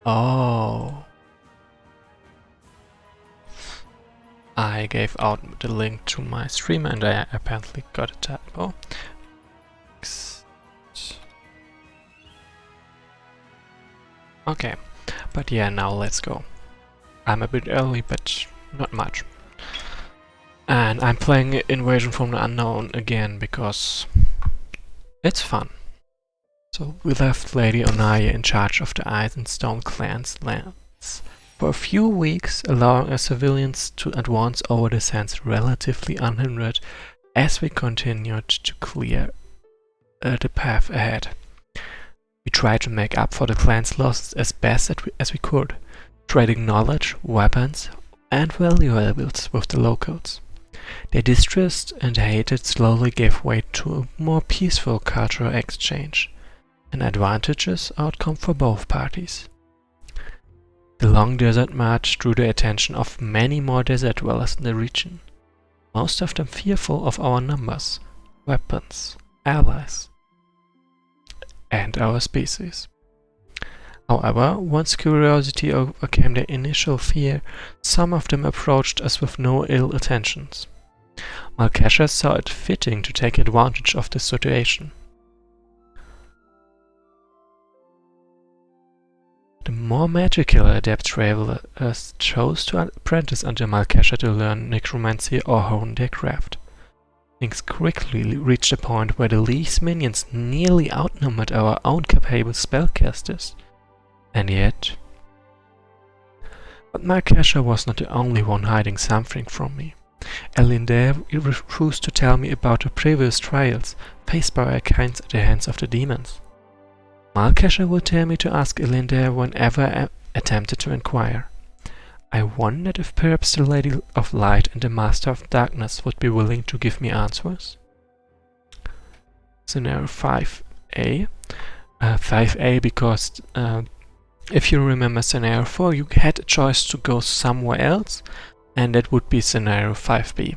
Oh. I gave out the link to my stream and I apparently got a typo. Okay, but yeah, now let's go. I'm a bit early, but not much. And I'm playing Invasion from the Unknown again because it's fun. So we left Lady Onaya in charge of the Ice and Stone clan's lands for a few weeks, allowing us civilians to advance over the sands relatively unhindered as we continued to clear the path ahead. We tried to make up for the clan's losses as best as we could, trading knowledge, weapons, and valuables with the locals. Their distrust and hatred slowly gave way to a more peaceful cultural exchange, an advantageous outcome for both parties. The long desert march drew the attention of many more desert dwellers in the region, most of them fearful of our numbers, weapons, allies, and our species. However, once curiosity overcame their initial fear, some of them approached us with no ill intentions. Malkesha saw it fitting to take advantage of the situation. The more magical adept travelers chose to apprentice under Malkesha to learn necromancy or hone their craft. Things quickly reached a point where the League's minions nearly outnumbered our own capable spellcasters. And yet... But Malkesha was not the only one hiding something from me. Elindar refused to tell me about the previous trials faced by our kind at the hands of the demons. Malkesha would tell me to ask Elindar whenever I attempted to inquire. I wondered if perhaps the Lady of Light and the Master of Darkness would be willing to give me answers. Scenario 5A. 5A because if you remember Scenario 4, you had a choice to go somewhere else, and that would be Scenario 5B.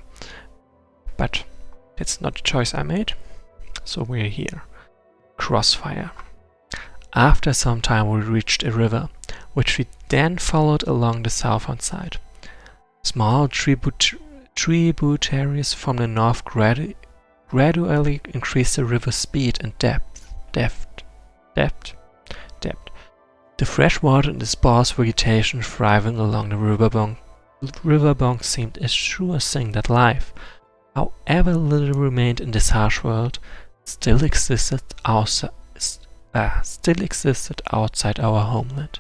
But that's not the choice I made, so we're here. Crossfire. After some time we reached a river, which we then followed along the southern side. Small tributaries from the north gradually increased the river's speed and depth. The fresh water and the sparse vegetation thriving along the riverbank seemed a sure thing that life, however little remained in this harsh world, still existed outside our homeland.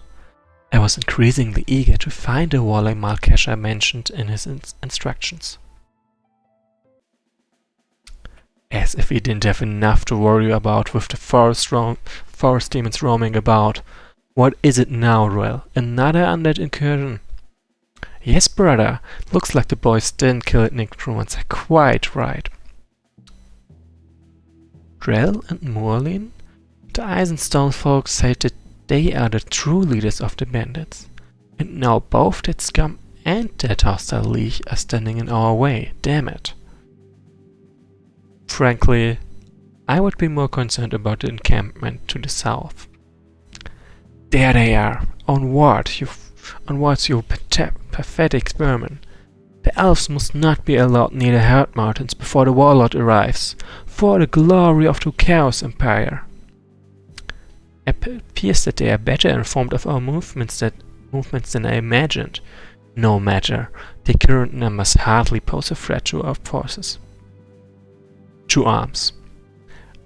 I was increasingly eager to find the warlike Malkesha mentioned in his instructions. As if we didn't have enough to worry about with the forest demons roaming about. What is it now, Rel? Another undead incursion? Yes, brother. Looks like the boys didn't kill it necromancer quite right. Rel and Morlin? The Ice and Stone folks say that they are the true leaders of the bandits. And now both that scum and that hostile league are standing in our way, damn it. Frankly, I would be more concerned about the encampment to the south. There they are, onwards, you pathetic experiment. The elves must not be allowed near the Herd Mountains before the warlord arrives, for the glory of the Chaos Empire. It appears that they are better informed of our movements than I imagined. No matter, the current numbers hardly pose a threat to our forces. 2 arms.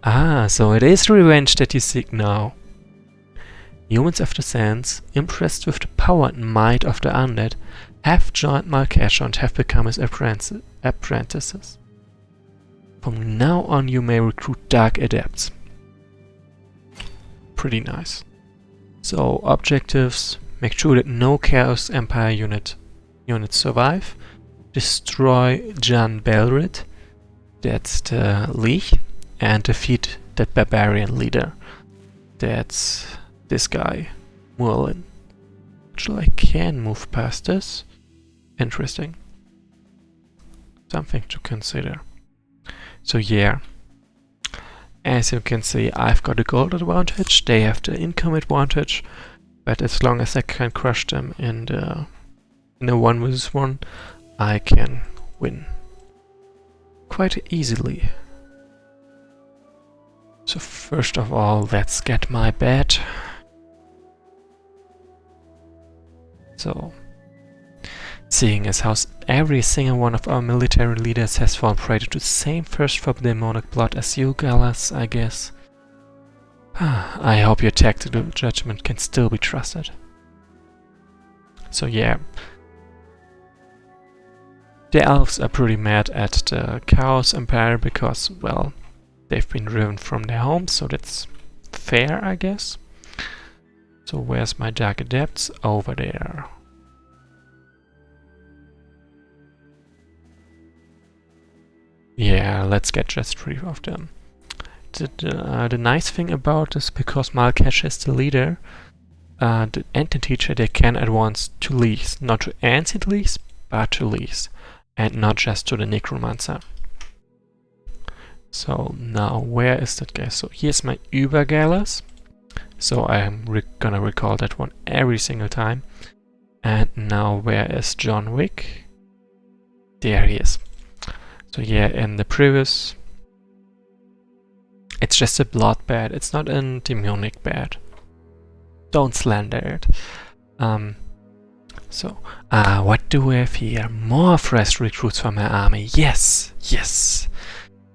Ah, so it is revenge that you seek now. Humans of the Sands, impressed with the power and might of the undead, have joined Malkesha and have become his apprentices. From now on you may recruit dark adepts. Pretty nice. So objectives: make sure that no Chaos Empire units survive, destroy Jan Belrid, that's the League, and defeat that barbarian leader. That's this guy, Merlin. Actually, I can move past this. Interesting. Something to consider. So yeah, as you can see, I've got a gold advantage, they have the income advantage, But as long as I can crush them in a 1v1, I can win quite easily. So first of all, let's get my bed. So, seeing as how every single one of our military leaders has fallen prey to the same thirst for demonic blood as you, Gallas, I guess. I hope your tactical judgment can still be trusted. So yeah. The elves are pretty mad at the Chaos Empire because, well, they've been driven from their homes, so that's fair, I guess. So where's my Dark Adepts? Over there. Yeah, let's get just 3 of them. The nice thing about this, because Malkesh is the leader, the anti-teacher, they can advance to Lees. Not to ancient Lees, but to Lees. And not just to the Necromancer. So now, where is that guy? So here's my Übergalas. So I'm gonna recall that one every single time. And now, where is John Wick? There he is. So yeah, in the previous... It's just a blood bed, it's not a demonic bed. Don't slander it. What do we have here? More fresh recruits for my army. Yes, yes.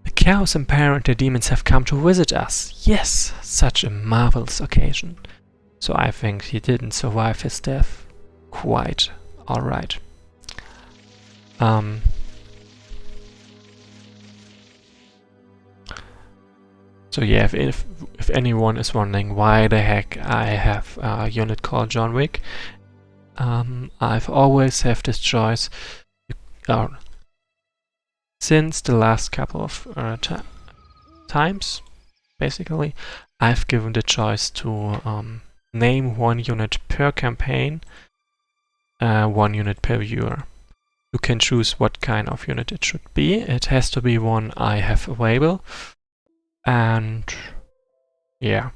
The Chaos Empire and the demons have come to visit us. Yes, such a marvelous occasion. So I think he didn't survive his death. Quite alright. So yeah, if anyone is wondering why the heck I have a unit called John Wick, I've always have this choice. Since the last couple of times, basically, I've given the choice to name 1 unit per campaign, 1 unit per viewer. You can choose what kind of unit it should be. It has to be one I have available. And yeah,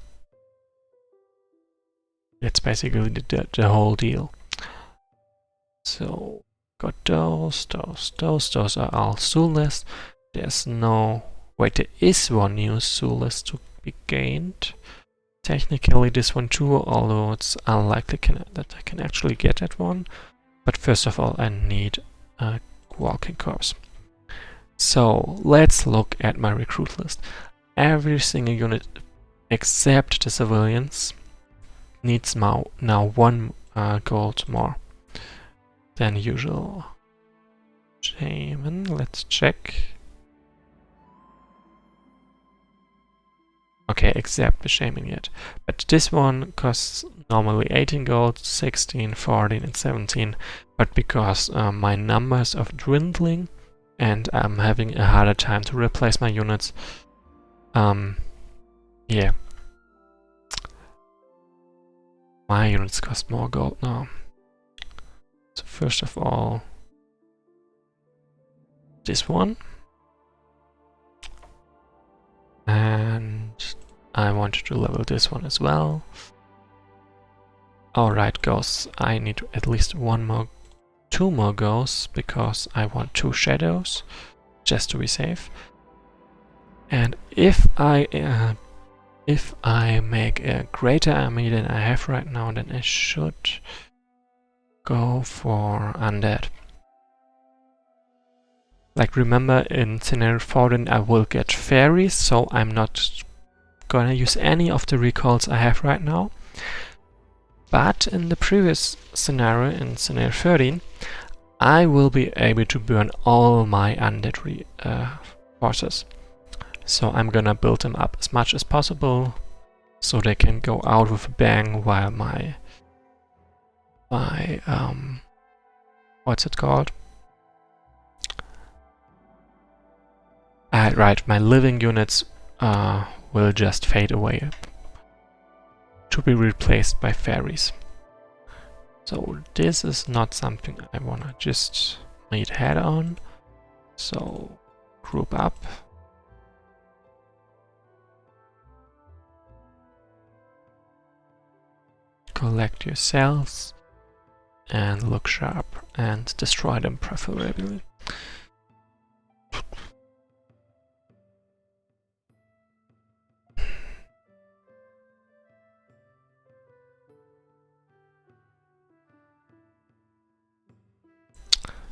it's basically the whole deal. So got those are all soulless. There's no... Wait, there is 1 new soulless to be gained. Technically this one too, although it's unlikely that I can actually get that one. But first of all, I need a walking corpse. So let's look at my recruit list. Every single unit except the civilians needs now 1 gold more than usual. Shaman, let's check. Okay, except the Shaman yet. But this one costs normally 18 gold, 16, 14 and 17. But because my numbers are dwindling and I'm having a harder time to replace my units, yeah. My units cost more gold now. So first of all, this one. And I wanted to level this one as well. Alright, ghosts. I need at least 2 more ghosts, because I want 2 shadows, just to be safe. And if I make a greater army than I have right now, then I should go for undead. Like, remember in scenario 4 then I will get fairies, so I'm not gonna use any of the recalls I have right now. But in the previous scenario, in scenario 13, I will be able to burn all my undead forces. So I'm gonna build them up as much as possible, so they can go out with a bang, while my what's it called? Right, my living units will just fade away to be replaced by fairies. So this is not something I wanna just meet head on. So group up. collect your cells and look sharp and destroy them preferably.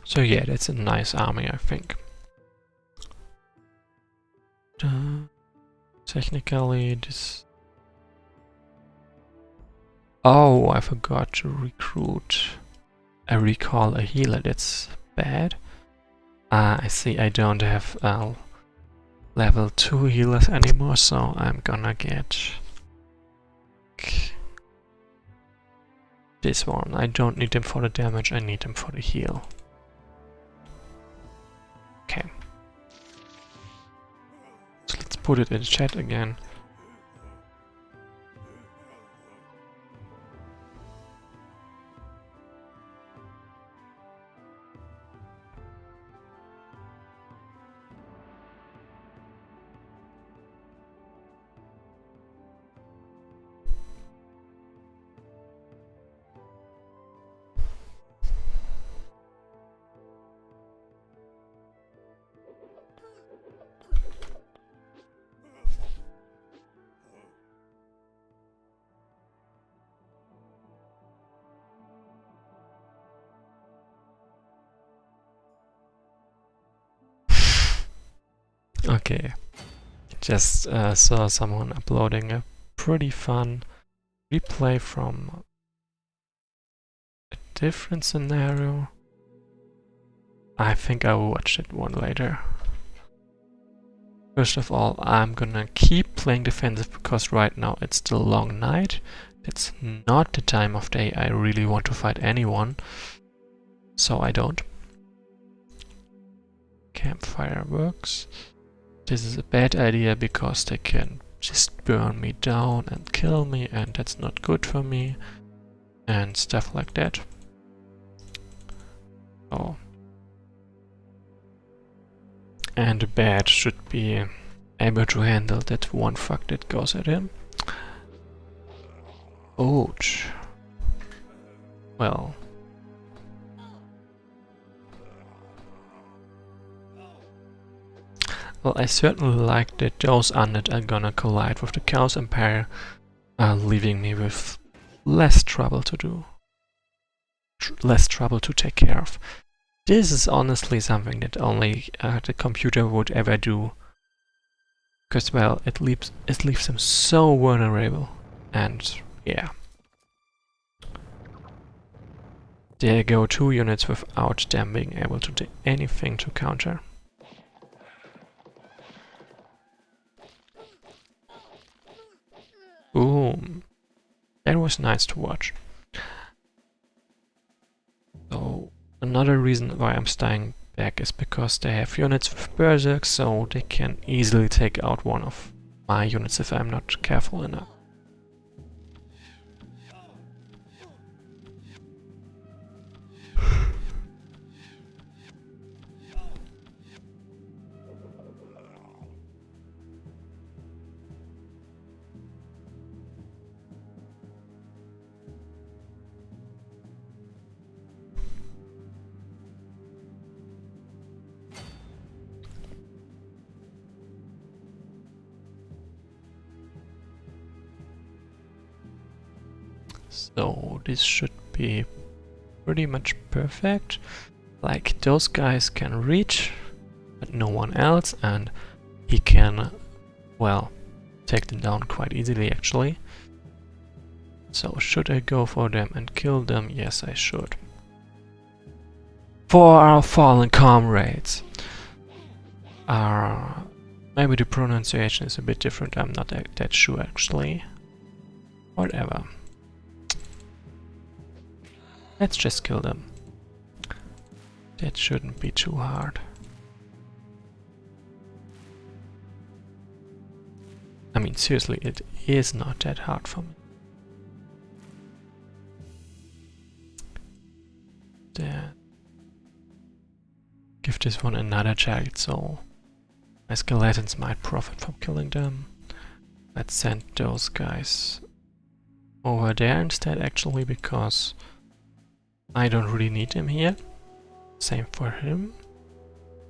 So yeah, that's a nice army, I think. Technically, this... Oh, I forgot to recruit. I recall a healer, that's bad. I see I don't have level 2 healers anymore, so I'm gonna get this one. I don't need them for the damage, I need them for the heal. Okay. So let's put it in the chat again. Okay, just saw someone uploading a pretty fun replay from a different scenario. I think I will watch that one later. First of all, I'm gonna keep playing defensive because right now it's still long night. It's not the time of day I really want to fight anyone, so I don't. Campfire works. This is a bad idea because they can just burn me down and kill me, and that's not good for me and stuff like that. Oh. And the bat should be able to handle that one fuck that goes at him. Ouch. Well. Well, I certainly like that those undead are gonna collide with the Chaos Empire, leaving me with less trouble to do. Less trouble to take care of. This is honestly something that only the computer would ever do. Because, well, it leaves them so vulnerable. And, yeah. There go 2 units without them being able to do anything to counter. Boom. That was nice to watch. So, another reason why I'm staying back is because they have units with berserk, so they can easily take out one of my units if I'm not careful enough. So this should be pretty much perfect. Like, those guys can reach, but no one else, and he can, well, take them down quite easily actually. So should I go for them and kill them? Yes, I should. For our fallen comrades. Maybe the pronunciation is a bit different, I'm not that sure actually. Whatever. Let's just kill them. That shouldn't be too hard. I mean, seriously, it is not that hard for me. Then give this one another child, so my skeletons might profit from killing them. Let's send those guys over there instead, actually, because I don't really need him here. Same for him.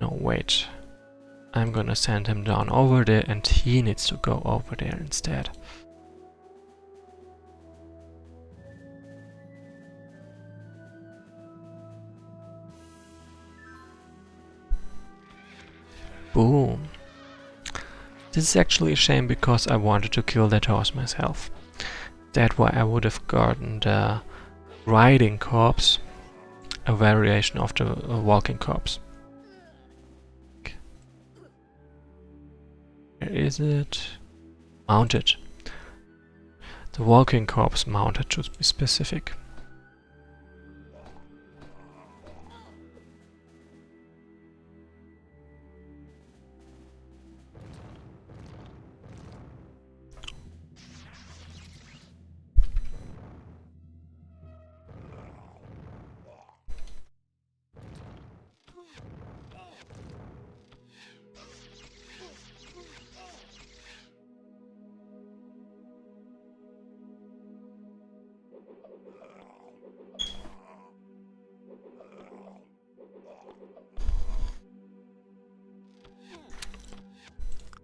No, wait. I'm gonna send him down over there and he needs to go over there instead. Boom. This is actually a shame because I wanted to kill that horse myself. That's why I would have gotten the riding corpse, a variation of the walking corpse. Where is it? Mounted. The walking corpse mounted, to be specific.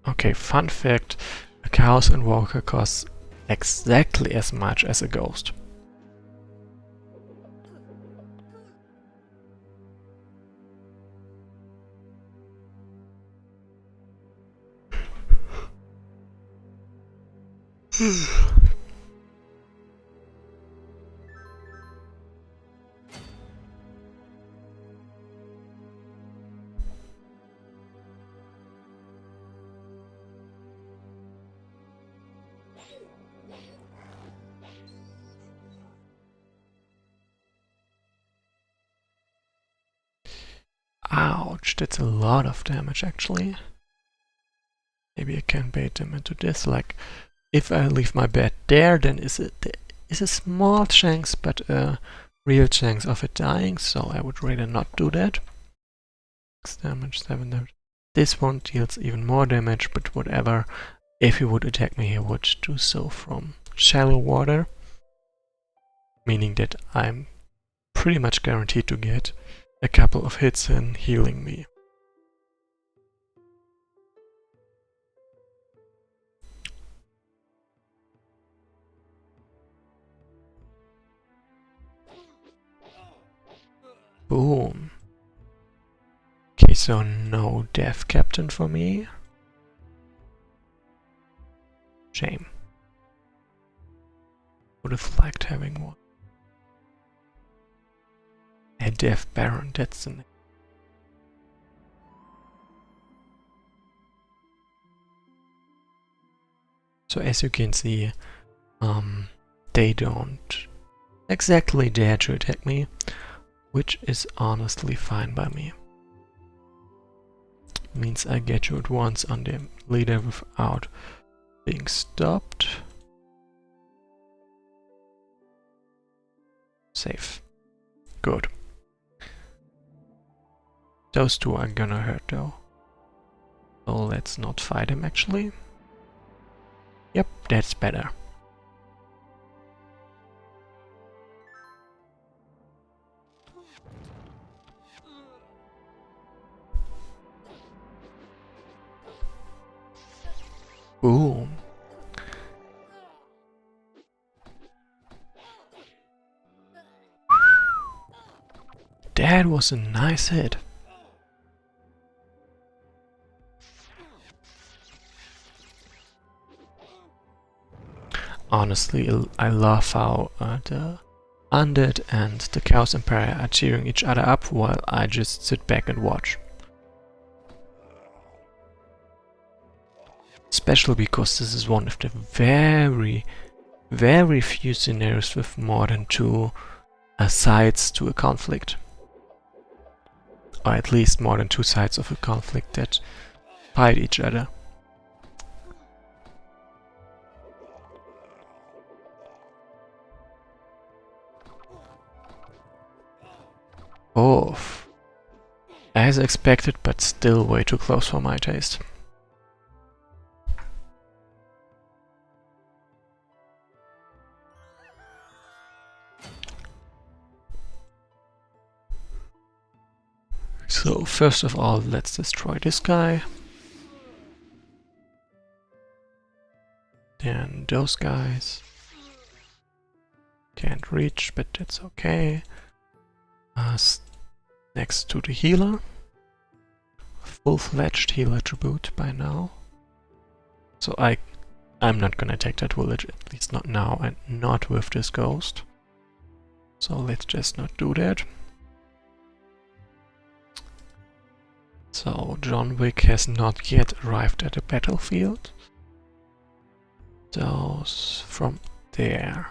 Okay, fun fact, a Chaos Invoker costs exactly as much as a Ghost. Ouch, that's a lot of damage actually. Maybe I can bait them into this, like if I leave my bed there, then there is a small chance, but a real chance of it dying, so I would rather not do that. 6 damage, 7 damage. This one deals even more damage, but whatever. If he would attack me, he would do so from shallow water, meaning that I'm pretty much guaranteed to get a couple of hits in healing me. Boom. Okay, so no Death Captain for me. Shame. Would have liked having one. A Death Baron, that's the name. So as you can see, they don't exactly dare to attack me, which is honestly fine by me. Means I get you at once on the leader without being stopped. Safe. Good. Those two are gonna hurt though. So let's not fight him actually. Yep, that's better. Boom. That was a nice hit. Honestly, I love how the Undead and the Chaos Empire are cheering each other up while I just sit back and watch. Especially because this is one of the very, very few scenarios with more than two sides to a conflict. Or at least more than two sides of a conflict that fight each other. Oh, as expected, but still way too close for my taste. So first of all, let's destroy this guy. Then those guys. Can't reach, but that's okay. Next to the healer. Full-fledged healer attribute by now. So I'm not gonna take that village, at least not now, and not with this ghost. So let's just not do that. So John Wick has not yet arrived at the battlefield. Those from there.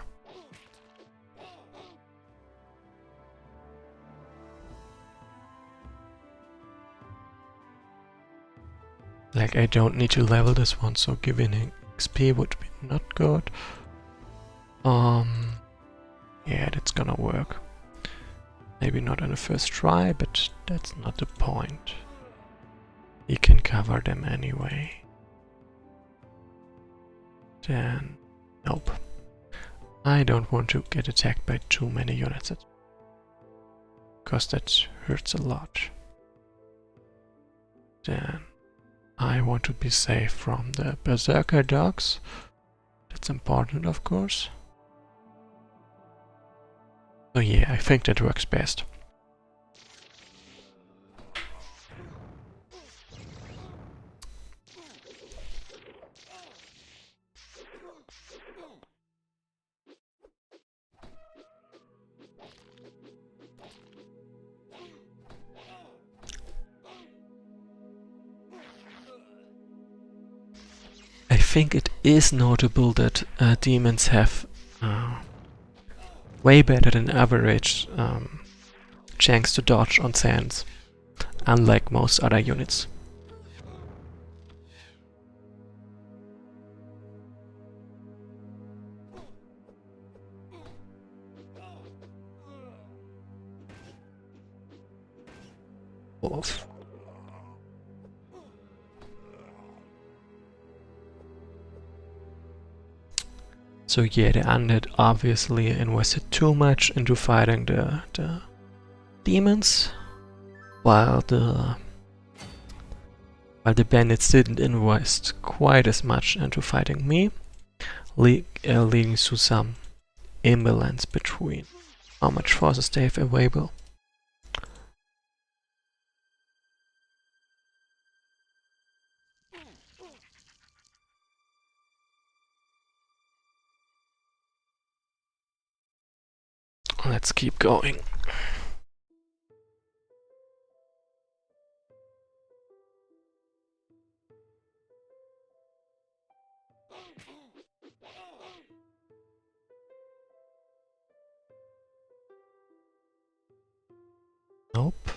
Like, I don't need to level this one, so giving XP would be not good. Yeah, that's gonna work. Maybe not on the first try, but that's not the point. He can cover them anyway. Then, nope. I don't want to get attacked by too many units, because that hurts a lot. Then I want to be safe from the berserker dogs. That's important, of course. So yeah, I think that works best. I think it is notable that demons have way better than average chance to dodge on sands, unlike most other units. Wolf. So yeah, the undead obviously invested too much into fighting the demons, while the bandits didn't invest quite as much into fighting me, leading to some imbalance between how much forces they have available. Let's keep going. Nope.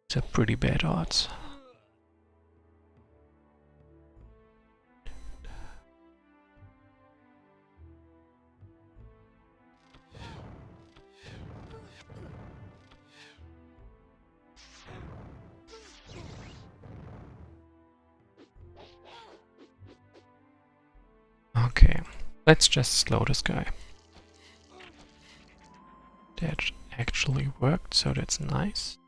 It's a pretty bad odds. Okay, let's just slow this guy. That actually worked, so that's nice.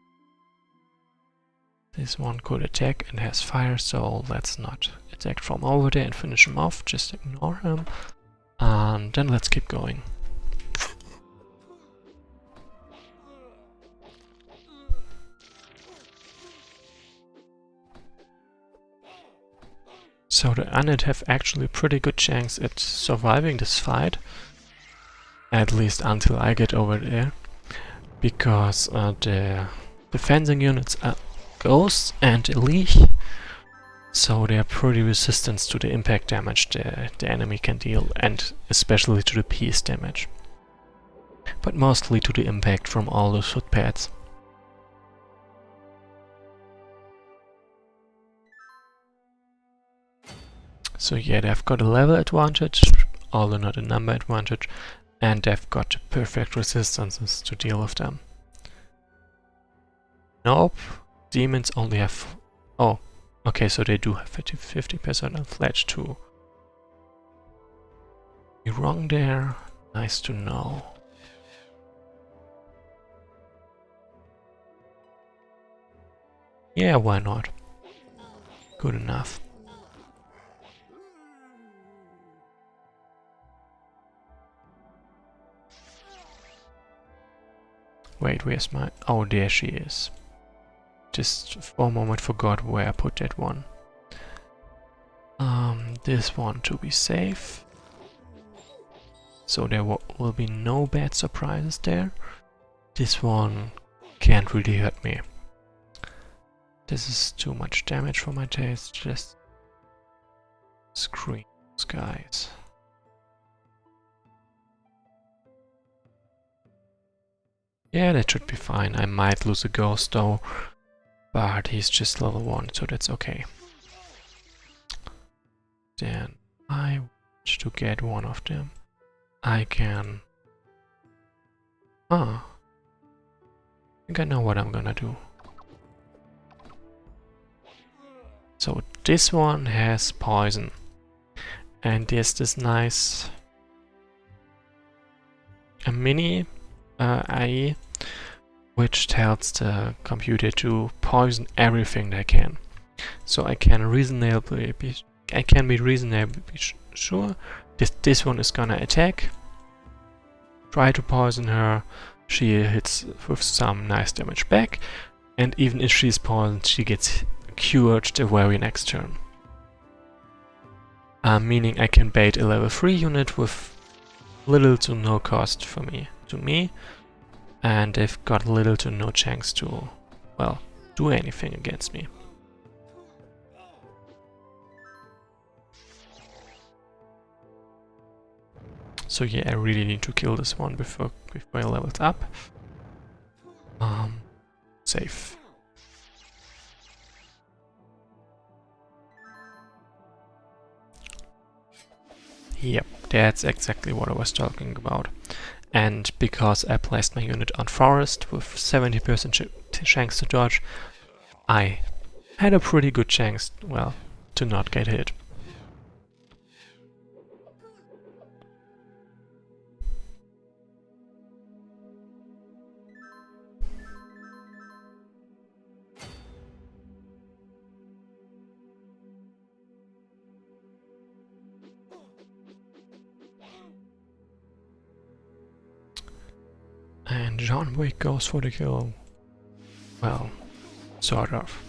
This one could attack and has fire, so let's not attack from over there and finish him off, just ignore him. And then let's keep going. So the undead have actually a pretty good chance at surviving this fight. At least until I get over there. Because the defending units are ghosts and elite. So they are pretty resistant to the impact damage the enemy can deal, and especially to the pierce damage. But mostly to the impact from all those footpads. So yeah, they've got a level advantage, although not a number advantage, and they've got perfect resistances to deal with them. Nope, demons only have... oh, okay, so they do have 50% on fledged too. You're wrong there, nice to know. Yeah, why not? Good enough. Wait, where's my... Oh, there she is. Just for a moment forgot where I put that one. This one to be safe. So there will be no bad surprises there. This one can't really hurt me. This is too much damage for my taste. Just scream, guys. Yeah, that should be fine. I might lose a ghost though, but he's just level 1, so that's okay. Then I wish to get one of them. I can... I think I know what I'm gonna do. So this one has poison. And there's this nice... a mini IE which tells the computer to poison everything they can. So I can be reasonably sure this one is gonna attack, try to poison her, she hits with some nice damage back, and even if she's poisoned, she gets cured the very next turn. Meaning I can bait a level 3 unit with little to no cost to me, and they've got little to no chance to, well, do anything against me. So yeah, I really need to kill this one before I level it up. Safe. Yep, that's exactly what I was talking about. And because I placed my unit on forest with 70% chance to dodge, I had a pretty good chance, well, to not get hit. And John Wick goes for the kill. Well, sort of.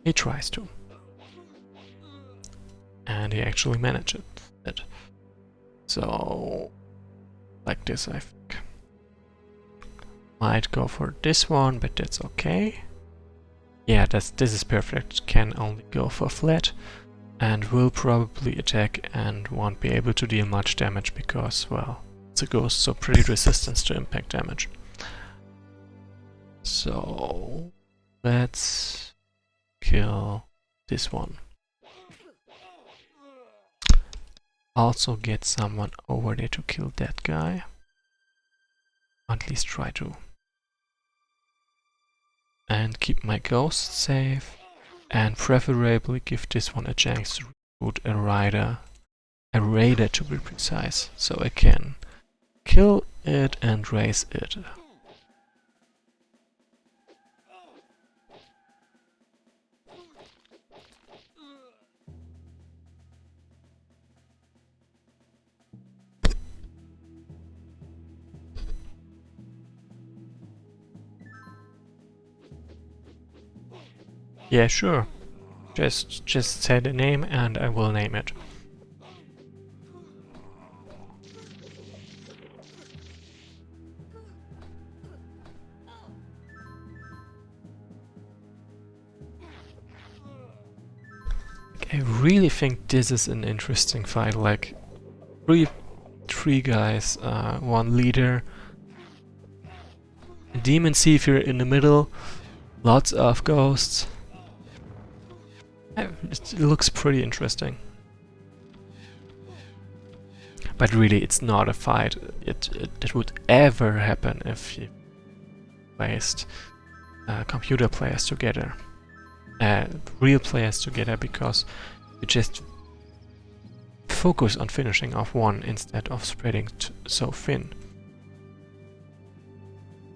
He tries to. And he actually manages it. So, like this, I think. Might go for this one, but that's okay. Yeah, this is perfect. Can only go for flat. And will probably attack and won't be able to deal much damage because, well, it's a ghost, so pretty resistant to impact damage. So let's kill this one. Also get someone over there to kill that guy. At least try to. And keep my ghost safe. And preferably give this one a chance to recruit a raider to be precise, so I can kill it and raise it. Yeah, sure. Just say the name and I will name it. I really think this is an interesting fight. Like three guys, one leader, a demon Seeker in the middle, lots of ghosts. It looks pretty interesting. But really, it's not a fight that would ever happen if you placed computer players together. Real players together, because you just focus on finishing off one instead of spreading so thin.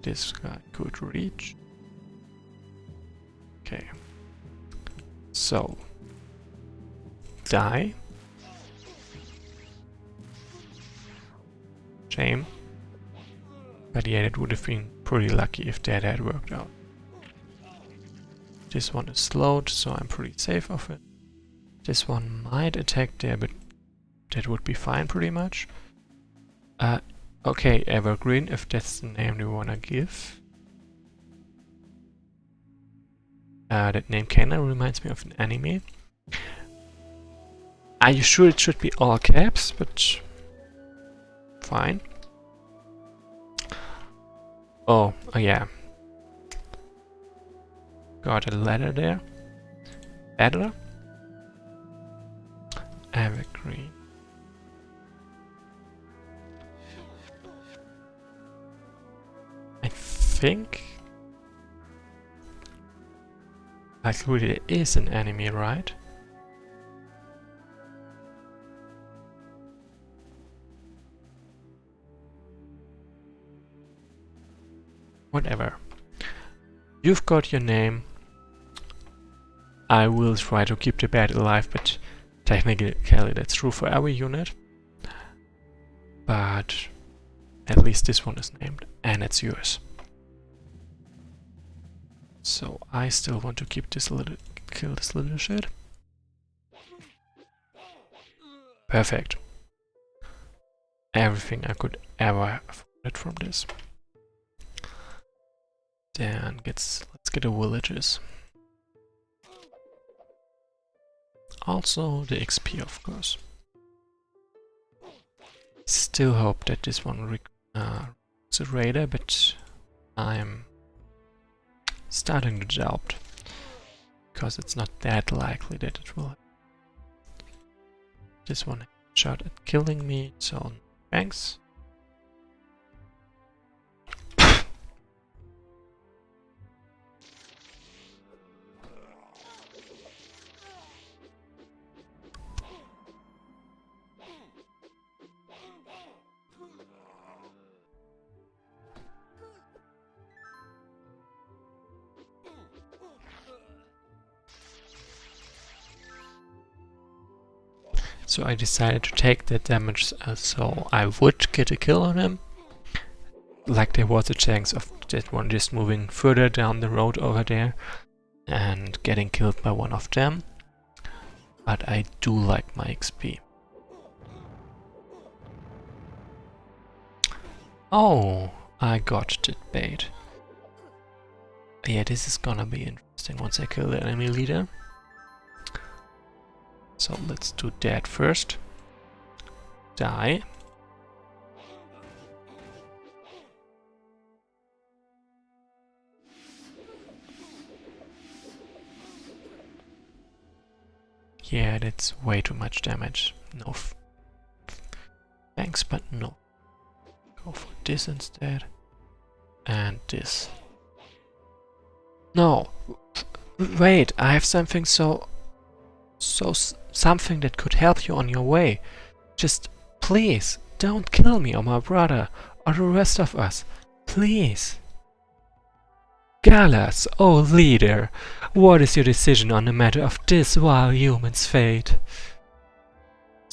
This guy could reach. Okay. So, die. Shame. But yeah, it would have been pretty lucky if that had worked out. This one is slowed, so I'm pretty safe of it. This one might attack there, but that would be fine pretty much. Okay, Evergreen, if that's the name we wanna give. That name kinda reminds me of an anime. Are you sure it should be all caps? But fine. Oh yeah. Got a letter there. Adler. Evergreen. I think likely there is an enemy, right? Whatever. You've got your name. I will try to keep the bat alive, but technically that's true for every unit. But at least this one is named, and it's yours. So I still want to keep this little, kill this little shit. Perfect. Everything I could ever have wanted from this. Then let's get the villages. Also the XP, of course. Still hope that this one is a raider, but I'm starting to doubt, because it's not that likely that it will. This one shot at killing me, so thanks. So I decided to take that damage so I would get a kill on him. Like there was a chance of that one just moving further down the road over there and getting killed by one of them. But I do like my XP. Oh, I got that bait. Yeah, this is gonna be interesting once I kill the enemy leader. So let's do that first. Die. Yeah, that's way too much damage. No. Thanks, but no. Go for this instead. And this. No. Wait, I have something something that could help you on your way. Just please don't kill me or my brother or the rest of us. Please. Galas, oh leader, what is your decision on the matter of this vile human's fate?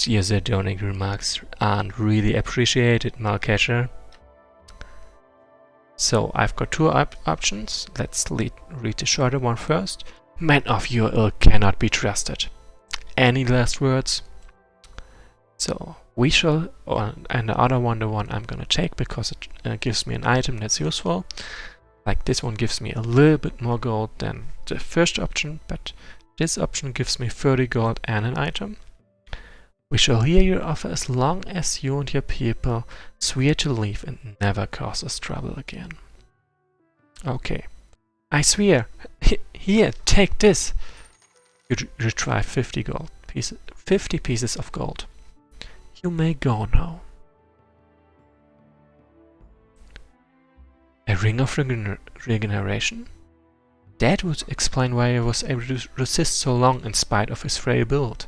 Your sardonic remarks aren't really appreciated, Malcatcher. So I've got two options. Let's read the shorter one first. Men of your ilk cannot be trusted. Any last words? So we shall, and the other one, the one I'm gonna take because it gives me an item that's useful. Like this one gives me a little bit more gold than the first option, but this option gives me 30 gold and an item. We shall hear your offer as long as you and your people swear to leave and never cause us trouble again. Okay. I swear. Here, take this. You retrieve 50 pieces of gold. You may go now. A ring of regeneration? That would explain why I was able to resist so long in spite of his frail build.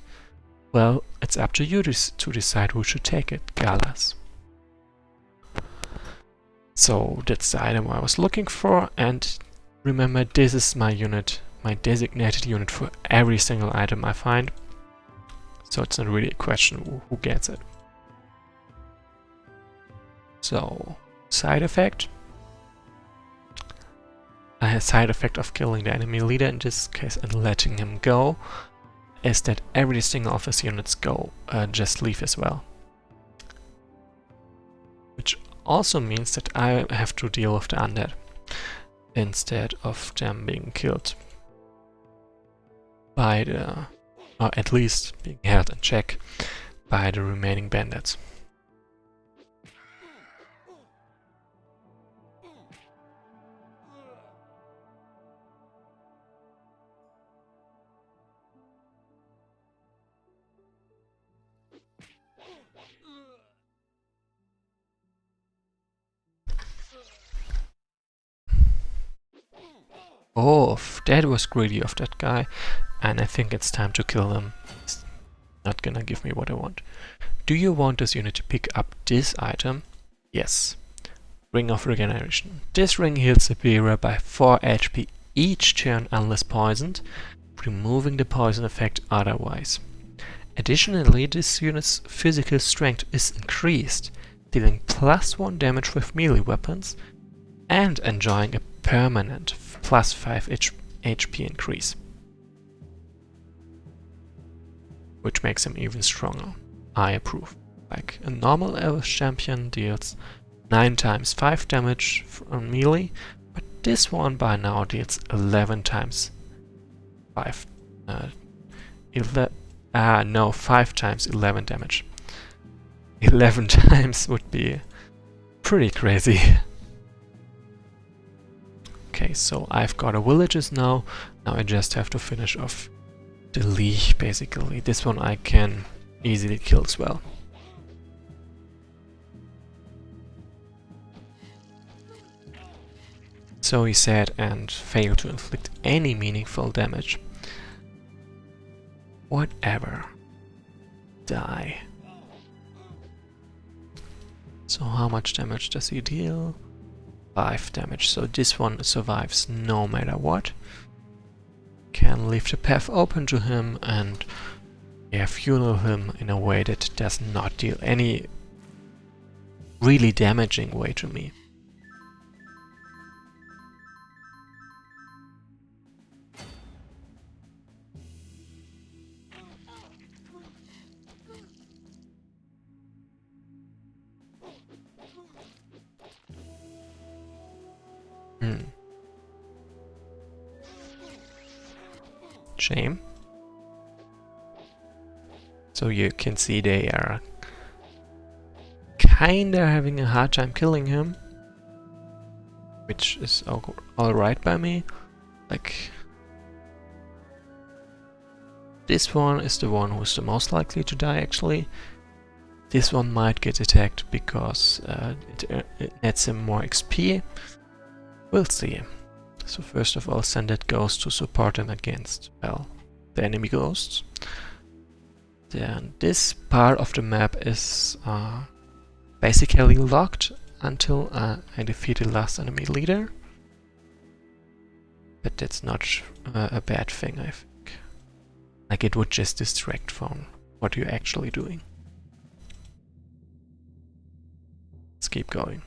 Well, it's up to you to decide who should take it, Galas. So that's the item I was looking for, and remember, this is my unit, my designated unit for every single item I find. So it's not really a question who gets it. So, side effect. A side effect of killing the enemy leader, in this case and letting him go, is that every single of his units just leave as well. Which also means that I have to deal with the undead, instead of them being killed by the, or at least being held in check by the remaining bandits. Oh, that was greedy of that guy, and I think it's time to kill him. He's not gonna give me what I want. Do you want this unit to pick up this item? Yes. Ring of Regeneration. This ring heals the bearer by 4 HP each turn unless poisoned, removing the poison effect otherwise. Additionally, this unit's physical strength is increased, dealing +1 damage with melee weapons, and enjoying a permanent +5 HP increase, which makes him even stronger. I approve. Like a normal Elvish champion deals 9 times 5 damage from melee, but this one by now deals 11 times 5. 5 times 11 damage. 11 times would be pretty crazy. Okay, so I've got a villages now. Now I just have to finish off the League, basically. This one I can easily kill as well. So he said, and failed to inflict any meaningful damage. Whatever. Die. So how much damage does he deal? 5 damage, so this one survives no matter what. Can leave the path open to him and fuel him in a way that does not deal any really damaging way to me. Shame. So you can see they are kinda having a hard time killing him, which is alright by me. Like, this one is the one who's the most likely to die actually. This one might get attacked because it nets him more XP. We'll see. So first of all, send that ghost to support him against, well, the enemy ghosts. Then this part of the map is basically locked until I defeat the last enemy leader. But that's not a bad thing, I think. Like, it would just distract from what you're actually doing. Let's keep going.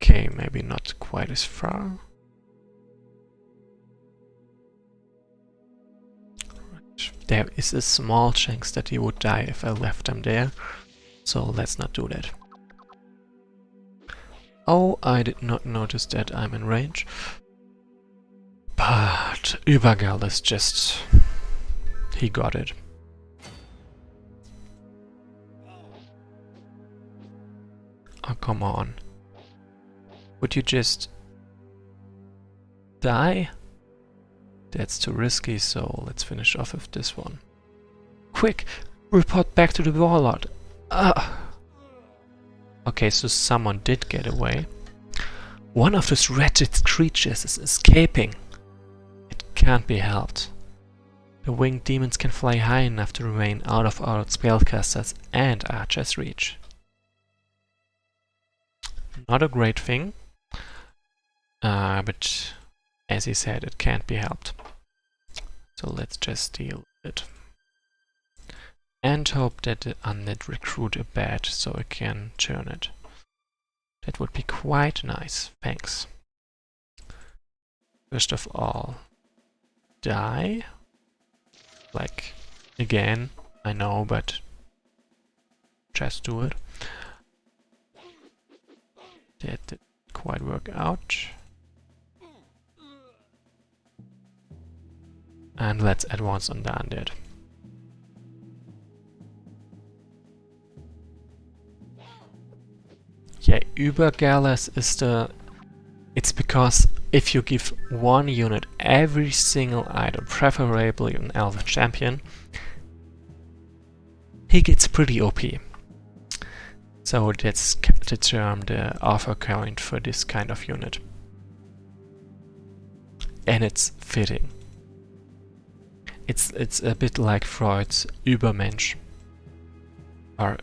Okay, maybe not quite as far. Right. There is a small chance that he would die if I left him there, so let's not do that. Oh, I did not notice that I'm in range. But Übergal is just... he got it. Oh, come on. Would you just die? That's too risky, so let's finish off with this one. Quick! Report back to the warlord! Okay, so someone did get away. One of those wretched creatures is escaping. It can't be helped. The winged demons can fly high enough to remain out of our spellcasters and archers' reach. Not a great thing. But as he said, it can't be helped. So let's just deal with it. And hope that the undead recruit a bat so I can turn it. That would be quite nice. Thanks. First of all, die. Like, again, I know, but just do it. That didn't quite work out. And let's advance on the undead. Yeah, Übergalas is the... It's because if you give one unit every single item, preferably an elf champion, he gets pretty OP. So that's the term, the alpha count for this kind of unit. And it's fitting. It's a bit like Freud's Übermensch. Or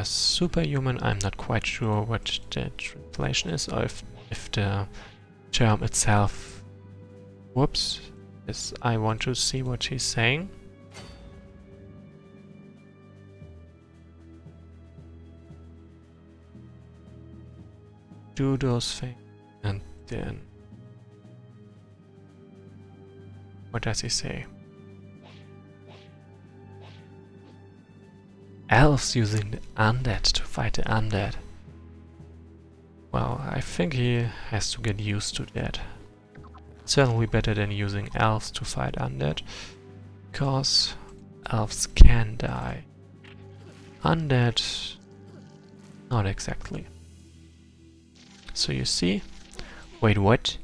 superhuman, I'm not quite sure what the translation is, or if the term itself... Whoops. Yes, I want to see what he's saying. Do those things, and then... What does he say? Elves using the undead to fight the undead. Well, I think he has to get used to that. Certainly better than using elves to fight undead, because elves can die. Undead, not exactly. So you see... Wait, what?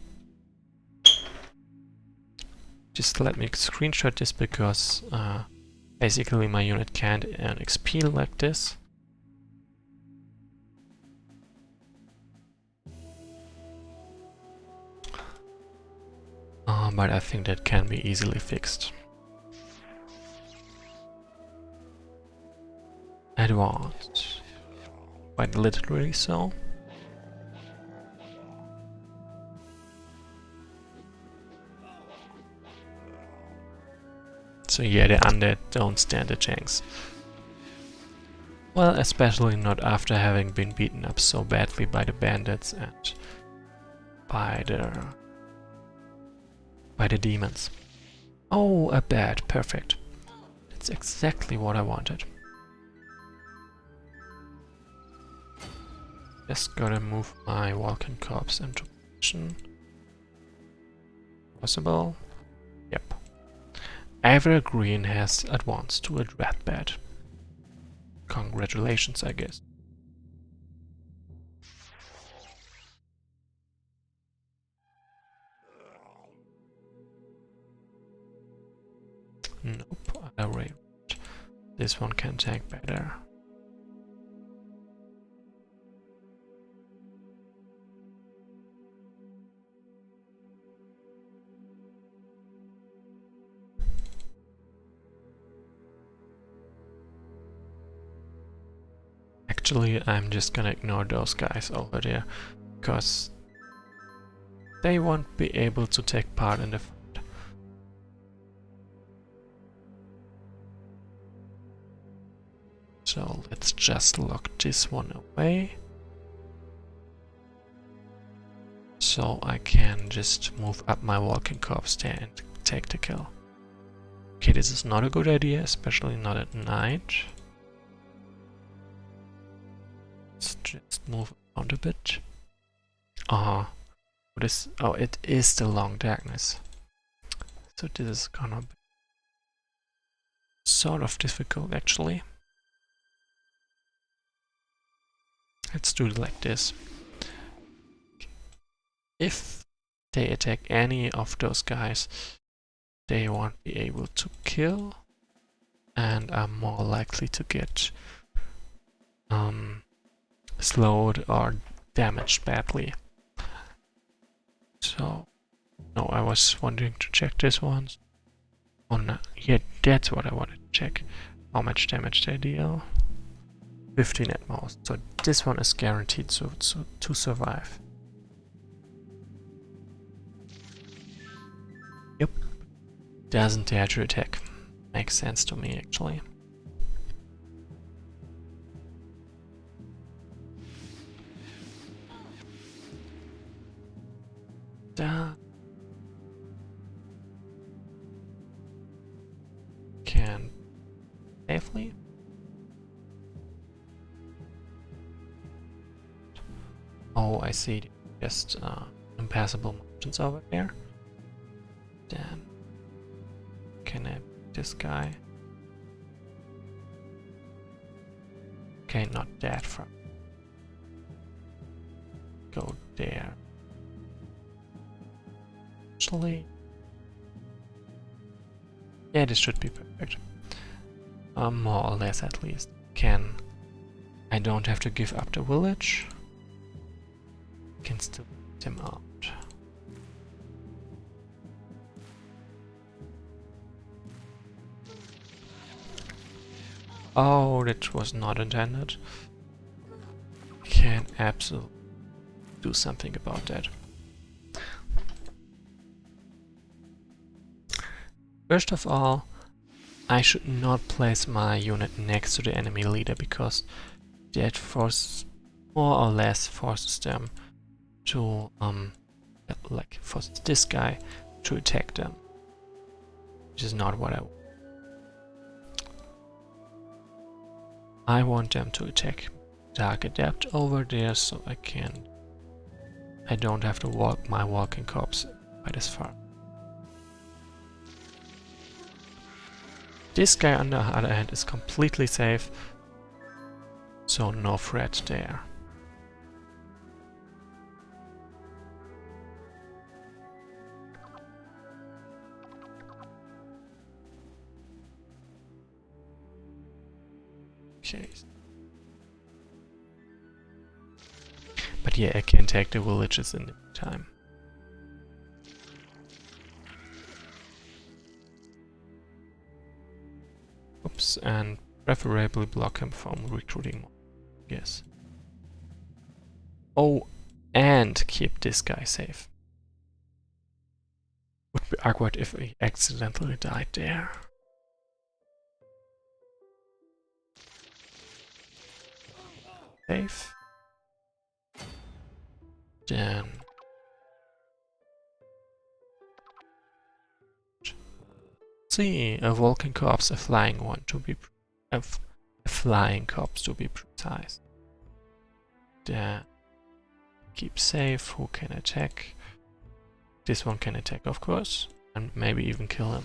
Just let me screenshot this because basically my unit can't earn XP like this. But I think that can be easily fixed. Advanced. Quite literally so. So yeah, the undead don't stand a chance. Well, especially not after having been beaten up so badly by the bandits and by the demons. Oh, a bat, perfect. That's exactly what I wanted. Just gotta move my walking corpse into position. Possible? Yep. Evergreen has advanced to a red bat. Congratulations, I guess. Nope, other way. This one can tank better. Actually, I'm just gonna ignore those guys over there, because they won't be able to take part in the fight. So let's just lock this one away. So I can just move up my walking corpse there and take the kill. Okay, this is not a good idea, especially not at night. Let's just move around a bit. Oh, it is the long darkness. So this is gonna be sort of difficult actually. Let's do it like this. If they attack any of those guys, they won't be able to kill and are more likely to get slowed or damaged badly. So, no, I was wanting to check this one. Oh no, yeah, that's what I wanted to check. How much damage they deal. 15 at most. So this one is guaranteed to survive. doesn't dare to attack. Makes sense to me, actually. Can safely. Oh, I see. Just impassable mountains over there. Then can I this guy? Okay, not that far. Go there. Actually, yeah, this should be perfect. More or less, at least. I don't have to give up the village. Can still get him out. Oh, that was not intended. Can absolutely do something about that. First of all, I should not place my unit next to the enemy leader, because that more or less forces them to like forces this guy to attack them, which is not what I want. I want them to attack Dark Adept over there, so I don't have to walk my walking corpse quite as far. This guy, on the other hand, is completely safe, so no threat there. Okay. But yeah, I can take the villages in the meantime. Oops, and preferably block him from recruiting more. Yes. Oh, and keep this guy safe. Would be awkward if he accidentally died there. Safe. Then see, a walking corpse, a flying one to be a flying corpse to be precise. Then keep safe. Who can attack? This one can attack, of course, and maybe even kill him.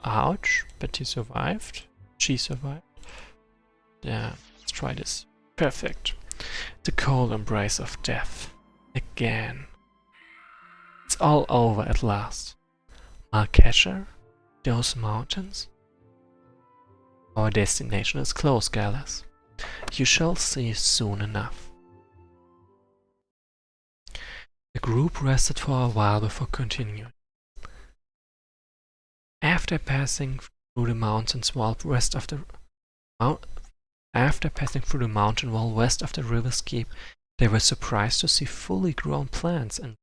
Ouch, but he survived. She survived. Yeah, let's try this. Perfect. The cold embrace of death. Again. It's all over at last. Malkesher? Those mountains? Our destination is close, Galas. You shall see soon enough. The group rested for a while before continuing. After passing through the mountains wall west of the mountain wall west of the river's keep, they were surprised to see fully grown plants and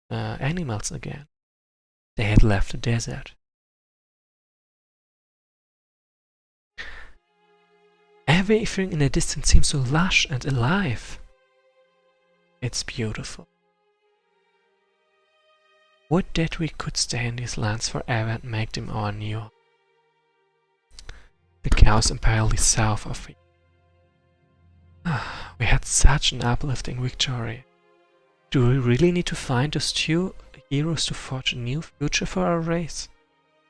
animals again. They had left the desert. Everything in the distance seems so lush and alive. It's beautiful. Would that we could stay in these lands forever and make them our new home. The cows entirely south of it. We had such an uplifting victory. Do we really need to find those two heroes to forge a new future for our race?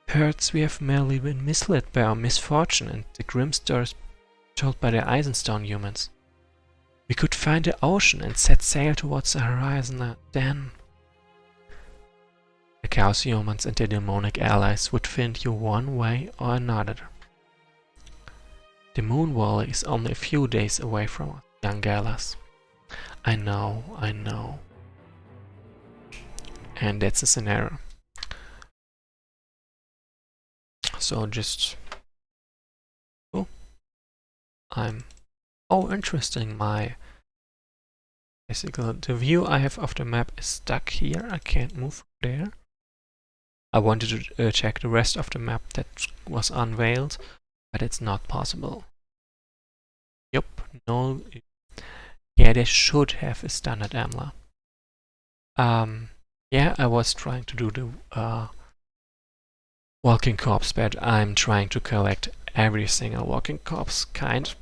Perhaps we have merely been misled by our misfortune and the grim stories told by the Eisenstone humans. We could find the ocean and set sail towards the horizon, and then the Chaos humans and their demonic allies would find you one way or another. The Moon Valley is only a few days away from us, young Galas. I know. And that's the scenario. So just... Oh, interesting, my Basically, the view I have of the map is stuck here. I can't move from there. I wanted to check the rest of the map that was unveiled, but it's not possible. Yup, no. Yeah, they should have a standard AMLA. Yeah, I was trying to do the walking corpse, but I'm trying to collect every single walking corpse kind.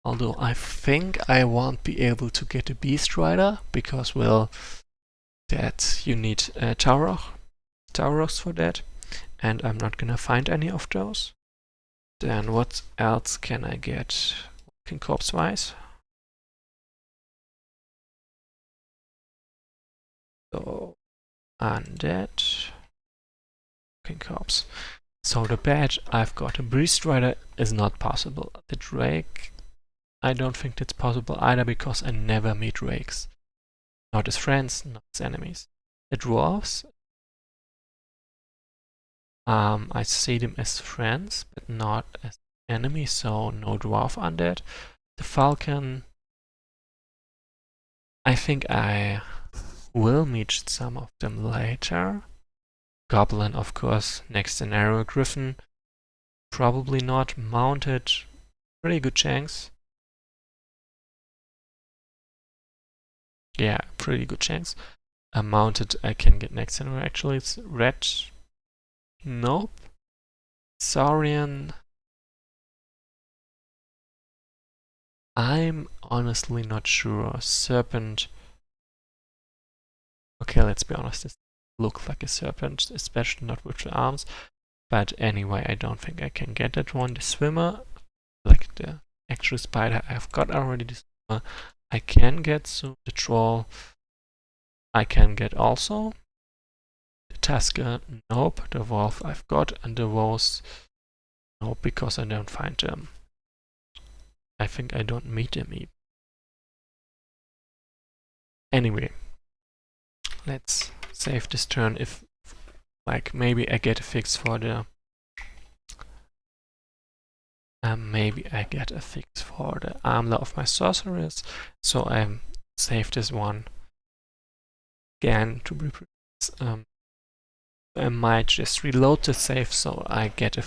Although I think I won't be able to get a Beast Rider, because, well, that you need Tauros for that, and I'm not gonna find any of those. Then what else can I get walking corpse wise? So, undead, walking corpse. So the badge I've got a Beast Rider is not possible. The Drake, I don't think it's possible either, because I never meet Drakes. Not as friends, not as enemies. The Dwarves, I see them as friends, but not as enemies, so no Dwarf undead. The Falcon, I think I will meet some of them later. Goblin, of course, next scenario. Griffin, probably not. Mounted, pretty good chance. Yeah, pretty good chance. Mounted, I can get next scenario. Actually, it's red. Nope. Saurian, I'm honestly not sure. Serpent, okay, let's be honest, this looks like a serpent, especially not with the arms. But anyway, I don't think I can get that one. The swimmer, like the actual spider, I've got already the swimmer. I can get soon. The troll, I can get also. The tusker, nope. The wolf I've got, and the wolves, nope, because I don't find them. I think I don't meet them even. Anyway, let's save this turn. If, like, maybe I get a fix for the armor of my sorceress, so I save this one again to be I might just reload the save so I get a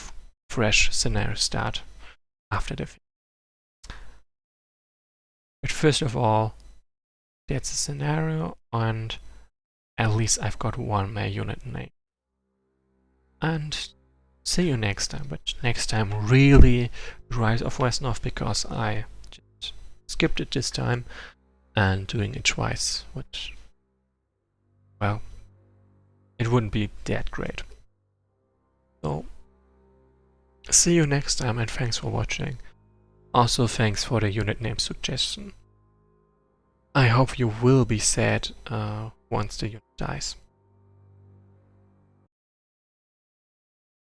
fresh scenario start after the fix. But first of all, that's a scenario, and at least I've got one my unit name. And see you next time, but next time really Rise of Wesnoth, because I just skipped it this time and doing it twice, which, well, it wouldn't be that great. So, see you next time, and thanks for watching. Also thanks for the unit name suggestion. I hope you will be sad once the unit dies.